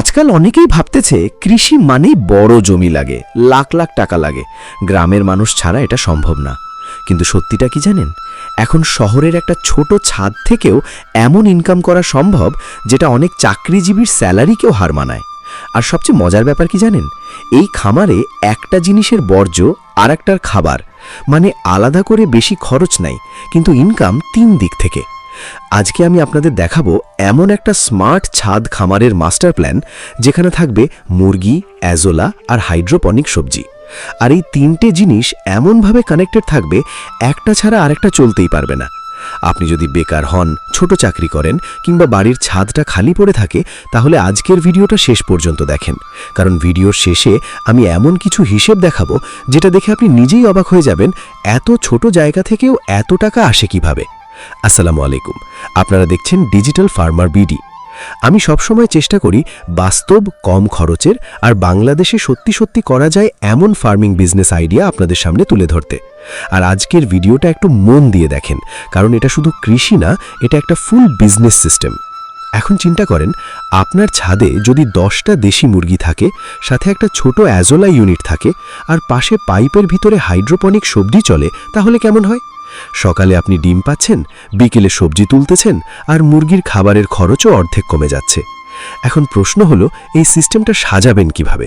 আজকাল অনেকেই ভাবতেছে কৃষি মানেই বড় জমি লাগে, লাখ লাখ টাকা লাগে, গ্রামের মানুষ ছাড়া এটা সম্ভব না। কিন্তু সত্যিটা কি জানেন? এখন শহরের একটা ছোট ছাদ থেকেও এমন ইনকাম করা সম্ভব যেটা অনেক চাকরিজীবীর স্যালারিকেও হার মানায়। আর সবচেয়ে মজার ব্যাপার কি জানেন? এই খামারে একটা জিনিসের বর্জ্য আর একটার খাবার, মানে আলাদা করে বেশি খরচ নাই, কিন্তু ইনকাম 3 দিক থেকে। আজকে আমি আপনাদের দেখাবো এমন একটা স্মার্ট ছাদ খামারের মাস্টার প্ল্যান, যেখানে থাকবে মুরগি, অ্যাজোলা আর হাইড্রোপনিক সবজি। আর এই 3টে জিনিস এমনভাবে কানেক্টেড থাকবে, একটা ছাড়া আরেকটা চলতেই পারবে না। আপনি যদি বেকার হন, ছোট চাকরি করেন, কিংবা বাড়ির ছাদটা খালি পড়ে থাকে, তাহলে আজকের ভিডিওটা শেষ পর্যন্ত দেখেন, কারণ ভিডিওর শেষে আমি এমন কিছু হিসেব দেখাবো যেটা দেখে আপনি নিজেই অবাক হয়ে যাবেন, এত ছোট জায়গা থেকেও এত টাকা আসে কিভাবে। আসসালামু আলাইকুম, আপনারা দেখছেন ডিজিটাল ফার্মার বিডি। আমি সবসময় চেষ্টা করি বাস্তব, কম খরচের আর বাংলাদেশে সত্যি সত্যি করা যায় এমন ফার্মিং বিজনেস আইডিয়া আপনাদের সামনে তুলে ধরতে। আর আজকের ভিডিওটা একটু মন দিয়ে দেখেন, কারণ এটা শুধু কৃষি না, এটা একটা ফুল বিজনেস সিস্টেম। এখন চিন্তা করেন, আপনার ছাদে যদি 10টা দেশি মুরগি থাকে, সাথে একটা ছোট অ্যাজোলা ইউনিট থাকে, আর পাশে পাইপের ভিতরে হাইড্রোপনিক সবজি চলে, তাহলে কেমন হয়? সকালে আপনি ডিম পাচ্ছেন, বিকেলে সবজি তুলতেছেন, আর মুরগির খাবারের খরচও অর্ধেক কমে যাচ্ছে। এখন প্রশ্ন হলো, এই সিস্টেমটা সাজাবেন কিভাবে?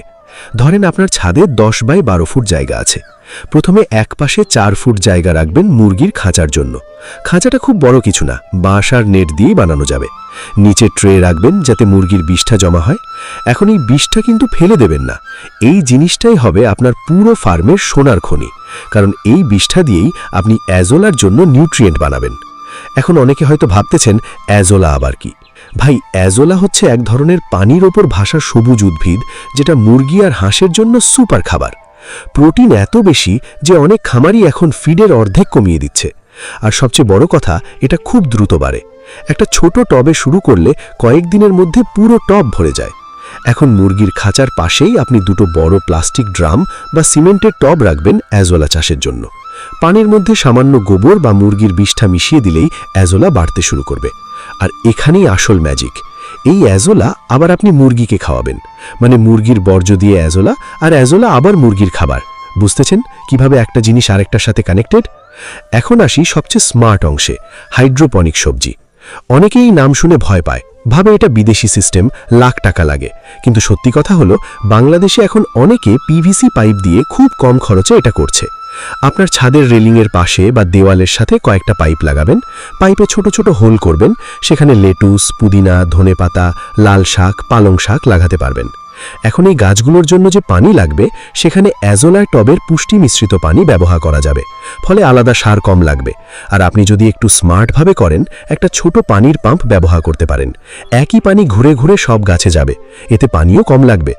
ধরেন আপনার ছাদে 10 বাই 12 ফুট জায়গা আছে। প্রথমে এক পাশে 4 ফুট জায়গা রাখবেন মুরগির খাঁচার জন্য। খাঁচাটা খুব বড় কিছু না, বাঁশ আর নেট দিয়েই বানানো যাবে। নিচে ট্রে রাখবেন যাতে মুরগির বিষটা জমা হয়। এখন এই বিষটা কিন্তু ফেলে দেবেন না, এই জিনিসটাই হবে আপনার পুরো ফার্মের সোনার খনি, কারণ এই বিষটা দিয়েই আপনি অ্যাজোলার জন্য নিউট্রিয়েন্ট বানাবেন। এখন অনেকে হয়তো ভাবতেছেন, অ্যাজোলা আবার কি? ভাই, অ্যাজোলা হচ্ছে এক ধরনের পানির ওপর ভাসা সবুজ উদ্ভিদ, যেটা মুরগি আর হাঁসের জন্য সুপার খাবার। প্রোটিন এত বেশি যে অনেক খামারই এখন ফিডের অর্ধেক কমিয়ে দিচ্ছে। আর সবচেয়ে বড় কথা, এটা খুব দ্রুত বাড়ে। একটা ছোট টবে শুরু করলে কয়েকদিনের মধ্যে পুরো টব ভরে যায়। এখন মুরগির খাঁচার পাশেই আপনি 2টো বড় প্লাস্টিক ড্রাম বা সিমেন্টের টব রাখবেন অ্যাজোলা চাষের জন্য। পানির মধ্যে সামান্য গোবর বা মুরগির বিষটা মিশিয়ে দিলেই অ্যাজোলা বাড়তে শুরু করবে। আর এখানেই আসল ম্যাজিক, এই অ্যাজোলা আবার আপনি মুরগিকে খাওয়াবেন, মানে মুরগির বর্জ্য দিয়ে অ্যাজোলা, আর অ্যাজোলা আবার মুরগির খাবার। বুঝতেছেন কিভাবে একটা জিনিস আরেকটার সাথে কানেক্টেড? এখন আসি সবচেয়ে স্মার্ট অংশে, হাইড্রোপনিক সবজি। অনেকেই নাম শুনে ভয় পায়, ভাবে এটা বিদেশি সিস্টেম, লাখ টাকা লাগে। কিন্তু সত্যি কথা হলো, বাংলাদেশে এখন অনেকে পিভিসি পাইপ দিয়ে খুব কম খরচে এটা করছে। আপনার ছাদের রেলিংয়ের পাশে বা দেওয়ালের সাথে কয়েকটা পাইপ লাগাবেন, পাইপে ছোট ছোট হোল করবেন, সেখানে লেটুস, পুদিনা, ধনেপাতা, লাল শাক, পালং শাক লাগাতে পারবেন। এখন এই গাছগুলোর জন্য যে পানি লাগবে, সেখানে অ্যাজোলার টবের পুষ্টি মিশ্রিত পানি ব্যবহার করা যাবে, ফলে আলাদা সার কম লাগবে। আর আপনি যদি একটু স্মার্টভাবে করেন, একটা ছোট পানির পাম্প ব্যবহার করতে পারেন। একই পানি ঘুরে ঘুরে সব গাছে যাবে, এতে পানিও কম লাগবে।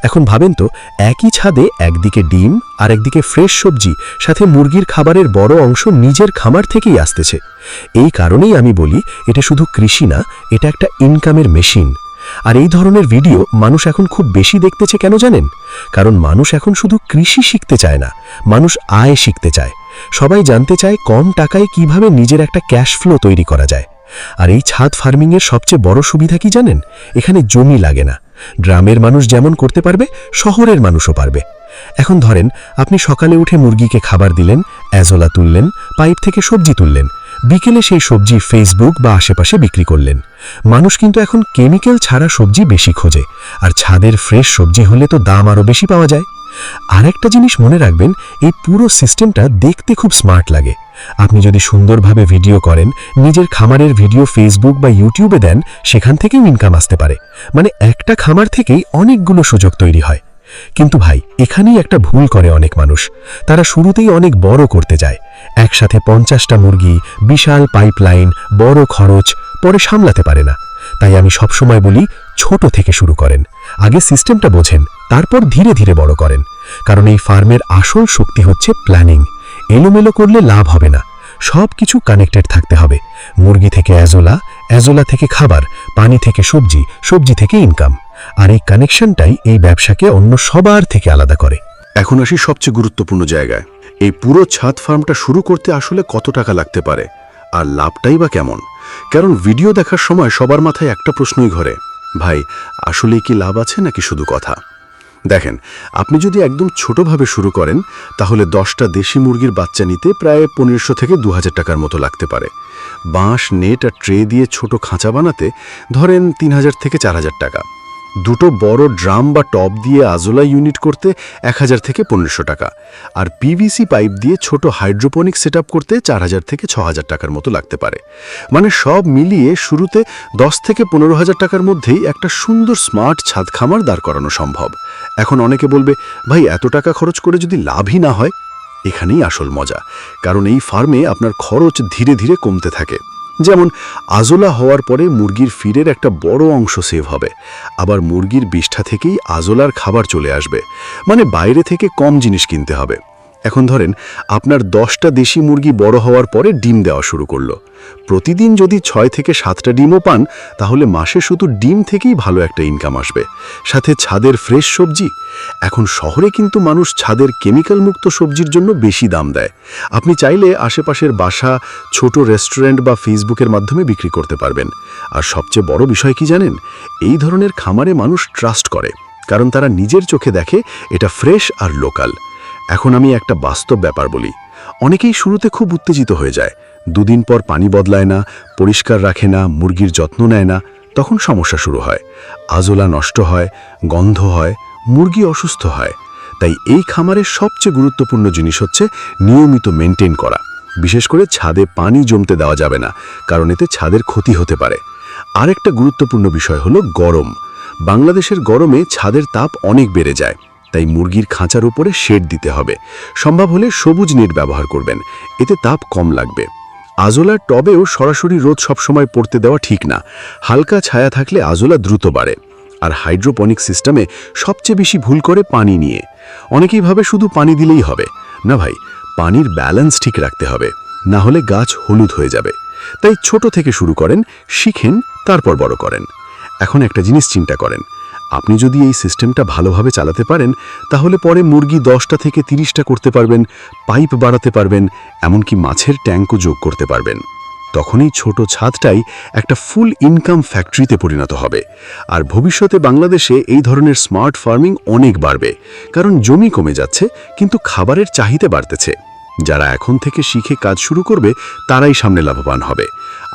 এখন ভাবেন তো, একই ছাদে একদিকে ডিম আর একদিকে ফ্রেশ সবজি, সাথে মুরগির খাবারের বড় অংশ নিজের খামার থেকেই আসতেছে। এই কারণেই আমি বলি, এটা শুধু কৃষি না, এটা একটা ইনকামের মেশিন। আর এই ধরনের ভিডিও মানুষ এখন খুব বেশি দেখতেছে কেন জানেন? কারণ মানুষ এখন শুধু কৃষি শিখতে চায় না, মানুষ আয় শিখতে চায়। সবাই জানতে চায় কম টাকায় কিভাবে নিজের একটা ক্যাশ ফ্লো তৈরি করা যায়। আর এই ছাদ ফার্মিংয়ের সবচেয়ে বড় সুবিধা কি জানেন? এখানে জমি লাগে না। গ্রামের মানুষ যেমন করতে পারবে, শহরের মানুষও পারবে। এখন ধরেন আপনি সকালে উঠে মুরগিকে খাবার দিলেন, অ্যাজোলা তুললেন, পাইপ থেকে সবজি তুললেন, বিকেলে সেই সবজি ফেসবুক বা আশেপাশে বিক্রি করলেন। মানুষ কিন্তু এখন কেমিক্যাল ছাড়া সবজি বেশি খোঁজে, আর ছাদের ফ্রেশ সবজি হলে তো দাম আরও বেশি পাওয়া যায়। আরেকটা জিনিস মনে রাখবেন, এই পুরো সিস্টেমটা দেখতে খুব স্মার্ট লাগে। আপনি যদি সুন্দরভাবে ভিডিও করেন, নিজের খামারের ভিডিও ফেসবুক বা ইউটিউবে দেন, সেখান থেকেও ইনকাম আসতে পারে। মানে একটা খামার থেকেই অনেকগুলো সুযোগ তৈরি হয়। কিন্তু ভাই, এখানেই একটা ভুল করে অনেক মানুষ। তারা শুরুতেই অনেক বড় করতে যায়, একসাথে 50টা মুরগি, বিশাল পাইপলাইন, বড় খরচ, পরে সামলাতে পারে না। তাই আমি সবসময় বলি, ছোট থেকে শুরু করেন, আগে সিস্টেমটা বোঝেন, তারপর ধীরে ধীরে বড় করেন। কারণ এই ফার্মের আসল শক্তি হচ্ছে প্ল্যানিং। এলোমেলো করলে লাভ হবে না, সব কিছু কানেক্টেড থাকতে হবে। মুরগি থেকে অ্যাজোলা, অ্যাজোলা থেকে খাবার, পানি থেকে সবজি, সবজি থেকে ইনকাম। আর এই কানেকশনটাই এই ব্যবসাকে অন্য সবার থেকে আলাদা করে। এখন আসি সবচেয়ে গুরুত্বপূর্ণ জায়গায়, এই পুরো ছাদ ফার্মটা শুরু করতে আসলে কত টাকা লাগতে পারে, আর লাভটাই বা কেমন? কারণ ভিডিও দেখার সময় সবার মাথায় একটা প্রশ্নই ঘোরে, ভাই আসলে কি লাভ আছে নাকি শুধু কথা? দেখেন, আপনি যদি একদম ছোটভাবে শুরু করেন তাহলে 10টা দেশি মুরগির বাচ্চা নিতে প্রায় 1500 থেকে 2000 টাকার মতো লাগতে পারে। বাঁশ, নেট আর ট্রে দিয়ে ছোট খাঁচা বানাতে ধরেন 3000 থেকে 4000 টাকা। দুটো বড় ড্রাম বা টব দিয়ে আজোলা ইউনিট করতে 1000 থেকে 1500 টাকা। আর পিভিসি পাইপ দিয়ে ছোট হাইড্রোপনিক সেটআপ করতে 4000 থেকে 6000 টাকার মতো লাগতে পারে। মানে সব মিলিয়ে শুরুতে 10 থেকে 15,000 টাকার মধ্যেই একটা সুন্দর স্মার্ট ছাদ খামার দাঁড় করানো সম্ভব। এখন অনেকে বলবে, ভাই এত টাকা খরচ করে যদি লাভই না হয়? এখানেই আসল মজা, কারণ এই ফার্মে আপনার খরচ ধীরে ধীরে কমতে থাকে। যেমন আজোলা হওয়ার পরে মুরগির ফিডের একটা বড় অংশ সেভ হবে, আবার মুরগির বিষ্ঠা থেকেই আজোলার খাবার চলে আসবে, মানে বাইরে থেকে কম জিনিস কিনতে হবে। এখন ধরেন আপনার 10টা দেশি মুরগি বড় হওয়ার পরে ডিম দেওয়া শুরু করলো। প্রতিদিন যদি 6 থেকে 7টা ডিমও পান তাহলে মাসে শুধু ডিম থেকেই ভালো একটা ইনকাম আসবে, সাথে ছাদের ফ্রেশ সবজি। এখন শহরে কিন্তু মানুষ ছাদের কেমিক্যাল মুক্ত সবজির জন্য বেশি দাম দেয়। আপনি চাইলে আশেপাশের বাসা, ছোট রেস্টুরেন্ট বা ফেসবুকের মাধ্যমে বিক্রি করতে পারবেন। আর সবচেয়ে বড় বিষয় কি জানেন? এই ধরনের খামারে মানুষ ট্রাস্ট করে, কারণ তারা নিজের চোখে দেখে এটা ফ্রেশ আর লোকাল। এখন আমি একটা বাস্তব ব্যাপার বলি। অনেকেই শুরুতে খুব উত্তেজিত হয়ে যায়, 2 দিন পর পানি বদলায় না, পরিষ্কার রাখে না, মুরগির যত্ন নেয় না, তখন সমস্যা শুরু হয়। আজোলা নষ্ট হয়, গন্ধ হয়, মুরগি অসুস্থ হয়। তাই এই খামারের সবচেয়ে গুরুত্বপূর্ণ জিনিস হচ্ছে নিয়মিত মেনটেন করা। বিশেষ করে ছাদে পানি জমতে দেওয়া যাবে না, কারণ এতে ছাদের ক্ষতি হতে পারে। আরেকটা গুরুত্বপূর্ণ বিষয় হলো গরম। বাংলাদেশের গরমে ছাদের তাপ অনেক বেড়ে যায়, তাই মুরগির খাঁচার উপরে শেড দিতে হবে। সম্ভব হলে সবুজ নেট ব্যবহার করবেন, এতে তাপ কম লাগবে। আজোলার টবেও সরাসরি রোদ সবসময় পড়তে দেওয়া ঠিক না, হালকা ছায়া থাকলে আজোলা দ্রুত বাড়ে। আর হাইড্রোপনিক সিস্টেমে সবচেয়ে বেশি ভুল করে পানি নিয়ে। অনেকেই ভাবে শুধু পানি দিলেই হবে। না ভাই, পানির ব্যালেন্স ঠিক রাখতে হবে, না হলে গাছ হলুদ হয়ে যাবে। তাই ছোট থেকে শুরু করেন, শিখেন, তারপর বড় করেন। এখন একটা জিনিস চিন্তা করেন, আপনি যদি এই সিস্টেমটা ভালোভাবে চালাতে পারেন তাহলে পরে মুরগি 10টা থেকে 30টা করতে পারবেন, পাইপ বাড়াতে পারবেন, এমনকি মাছের ট্যাঙ্কও যোগ করতে পারবেন। তখনই ছোট ছাদটাই একটা ফুল ইনকাম ফ্যাক্টরিতে পরিণত হবে। আর ভবিষ্যতে বাংলাদেশে এই ধরনের স্মার্ট ফার্মিং অনেক বাড়বে, কারণ জমি কমে যাচ্ছে কিন্তু খাবারের চাহিদা বাড়তেছে। যারা এখন থেকে শিখে কাজ শুরু করবে তারাই সামনে লাভবান হবে।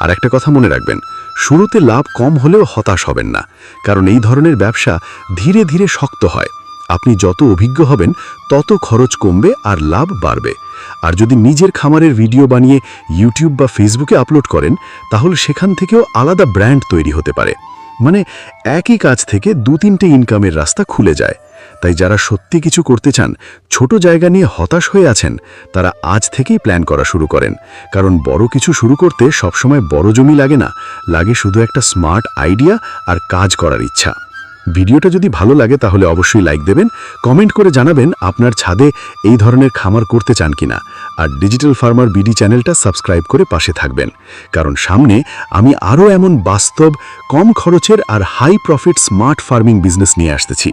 আর একটা কথা মনে রাখবেন, শুরুতে লাভ কম হলেও হতাশ হবেন না, কারণ এই ধরনের ব্যবসা ধীরে ধীরে শক্ত হয়। আপনি যত অভিজ্ঞ হবেন তত খরচ কমবে আর লাভ বাড়বে। আর যদি নিজের খামারের ভিডিও বানিয়ে ইউটিউব বা ফেসবুকে আপলোড করেন তাহলে সেখান থেকেও আলাদা ব্র্যান্ড তৈরি হতে পারে। মানে একই কাজ থেকে 2-3টে ইনকামের রাস্তা খুলে যায়। তাই যারা সত্যি কিছু করতে চান, ছোট জায়গা নিয়ে হতাশ হয়ে আছেন, তারা আজ থেকেই প্ল্যান করা শুরু করেন। কারণ বড় কিছু শুরু করতে সবসময় বড় জমি লাগে না, লাগে শুধু একটা স্মার্ট আইডিয়া আর কাজ করার ইচ্ছা। ভিডিওটা যদি ভালো লাগে তাহলে অবশ্যই লাইক দেবেন, কমেন্ট করে জানাবেন আপনার ছাদে এই ধরনের খামার করতে চান কিনা। আর ডিজিটাল ফার্মার বিডি চ্যানেলটা সাবস্ক্রাইব করে পাশে থাকবেন, কারণ সামনে আমি আরও এমন বাস্তব, কম খরচের আর high profit smart farming business নিয়ে আসতেছি।